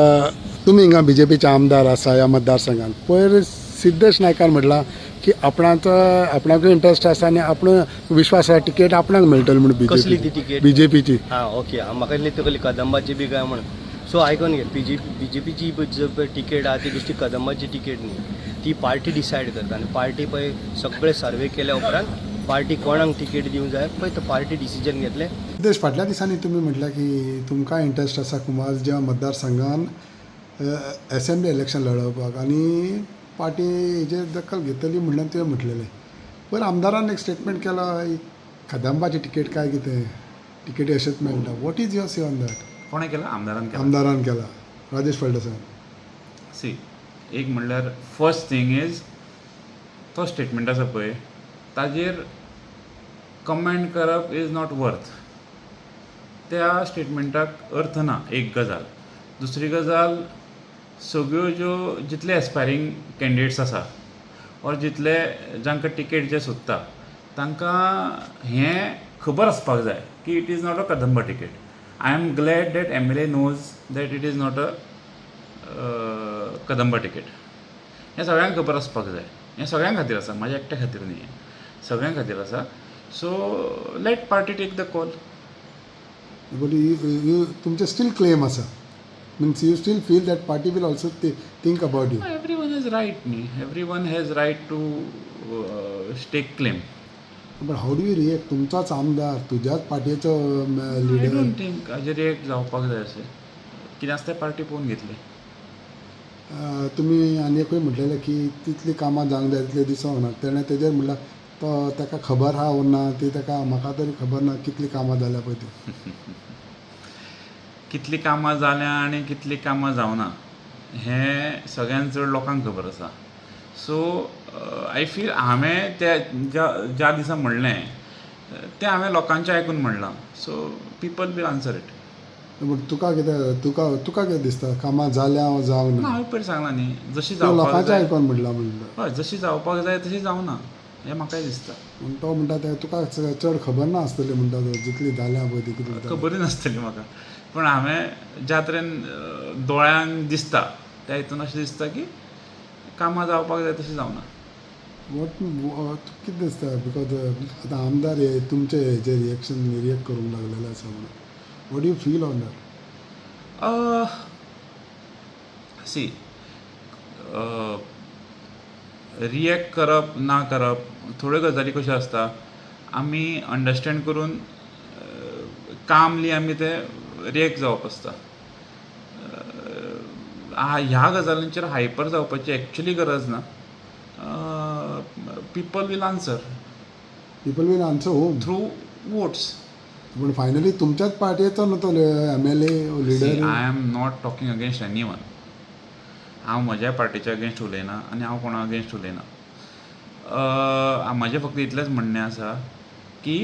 तुम्ही हिंगा बीजेपीचे आमदार आसा ह्या मतदारसंघात पयर सिद्धेश नायकान म्हटलां की आपणाक इंट्रस्ट आसा आनी आपण विश्वास आसा टिकेट आपणाक मेळटली म्हणून कसली ती तिकेट? बीजेपीची हां ओके म्हाका दिसलें तकली कदंबाची बी काय म्हण सो आयकून घे बीजेपीची तिकेट आहा ती बेश्टी कदंबाची तिकेट न्ही ती पार्टी डिसायड करता आनी पार्टी पळय सगळे सर्वे केल्या उपरांत पार्टी कोणाक तिकेट दिवंक जाय पळय तो पार्टी डिसिजन घेतले. सिद्धेश फाटल्या दिसांनी तुमी म्हटल्यार की तुमकां इंट्रस्ट आसा कुमार ज्या मतदारसंघान असेंब्ली इलेक्शन लडोवपाक आनी पार्टी हेजेर दखल घेतली म्हणून तुवें म्हटलेलें पण आमदारान एक स्टेटमेंट केला कदंबाची तिकेट काय कितें तिकेटी अशेंच मेळटा. What is your say on that? कोणें केला? आमदारान केला राजेश फळदेसाय. सी एक म्हणल्यार फर्स्ट थिंग इज तो स्टेटमेंट आसा पळय ताजेर कमेंट करप इज नॉट वर्थ. त्या स्टेटमेंटाक अर्थ ना. एक गजाल. दुसरी गजाल सगळ्यो ज्यो जितले एस्पायरींग कॅन्डिडेट्स आसा ऑर जितले जांकां टिकेट जे सोदता तांकां हें खबर आसपाक जाय की it is not a Kadamba ticket. I am glad that MLA knows that it is not a Kadamba ticket. हें सगळ्यांक खबर आसपाक जाय. हें सगळ्यां खातीर आसा, म्हाज्या एकट्या खातीर न्ही, सगळ्यां खातीर आसा. So let party take the call. But you तुमचे स्टील क्लेम आसा means you still feel that party will also think about you. Everyone is right न्ही. Everyone has right to take claim. But how do you react? तुमचोच आमदार तुज्याच पार्टीचो आय leader. Don't think हाजेर react जावपाक जाय अशें. कितें आसता तें पार्टी पळोवन घेतली. तुमी आनी एकूय म्हटलेलें की तितली कामां जावंक जाय तितले दिसोंक ना. तेणें तेजेर म्हणल्यार तो ताका खबर आहा वो ना ती ताका म्हाका तरी खबर ना कितली कामां जाल्या पळय ती. कितलीं कामां जाल्या आनी कितलीं कामां जावना हें सगळ्यांत चड लोकांक खबर आसा. सो आय फील हांवें तें ज्या दिसा म्हणलें तें हांवें लोकांचें आयकून म्हणलां. So people will answer it. But तुका कितें तुका कितें दिसता कामां जाल्या वा जावंक ना ना? हांवें पयर सांगलां न्ही जशी तो जावपाक लोकांचें जाय आयकून म्हणटा. हय जशी जावपाक जाय तशी जावना हें म्हाकाय दिसता. पूण तो म्हणटा तें तुका चड खबर नासतली म्हणटा तो जितली जाल्या पळय ती कितली जाल्या. खबरी नासतली म्हाका. पूण हांवें ज्या तरेन दोळ्यान दिसता त्या हितून अशें दिसता की कामां जावपाक जाय तशी जावना. वॉट कितें दिसता बिकॉज आतां आमदार हे तुमचे हेजे रिएक्ट करूंक लागलेले आसा म्हणून what you feel on that? See react करप ना करप थोड्यो गजाली कश्यो आसता आमी अंडरस्टँड करून कामली आमी ते रिएक्ट जावप आसता. ह्या गजालींचेर हायपर जावपाची एक्चुली गरज ना. People will answer people will answer home through votes. पूण फायनली तुमच्याच पार्टयेचो न्हू तो MLA leader. I am not talking against anyone. हांव म्हज्या पार्टीच्या अगेन्स्ट उलयना आनी हांव कोणा अगेन्स्ट उलयना. म्हजें फक्त इतलेंच म्हणणें आसा की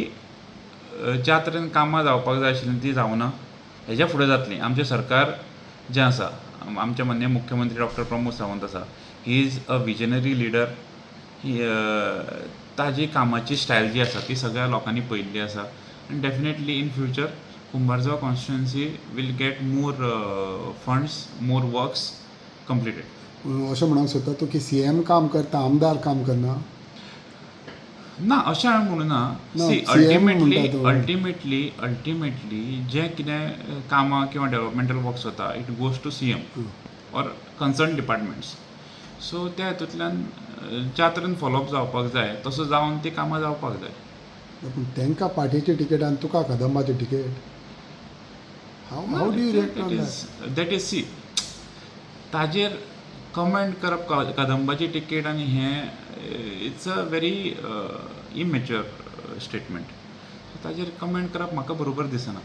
ज्या तरेन कामां जावपाक जाय आशिल्लीं ती जावना हेज्या फुडें जातलीं. आमचें सरकार जें आसा आमचे माननीय मुख्यमंत्री डॉक्टर प्रमोद सावंत आसा he is a visionary leader. ताजी कामाची स्टायल जी आसा ती सगळ्या लोकांनी पळयल्ली आसा आनी definitely in future Kumbharjua constituency will get more funds more works completed. अशें म्हणूंक सोदता तूं की CM काम करता आमदार काम करना? ना अशें हांवें म्हणूं ना. सी अल्टिमेटली जें कितें कामां किंवा डेवलपमेंटल वर्क्स जाता it goes to CM or concern departments. So त्या हितूंतल्यान ज्या तरेन फॉलोअप जावपाक जाय तसो जावन ती कामां जावपाक जाय. पूण तांकां पार्टीची टिकेट आनी तुका कदंबाची ticket how do you react on that is see ताजेर कमेंट करप कदंबाची टिकेट आनी हें it's a very immature statement. ताजेर कमेंट करप म्हाका बरोबर दिसना.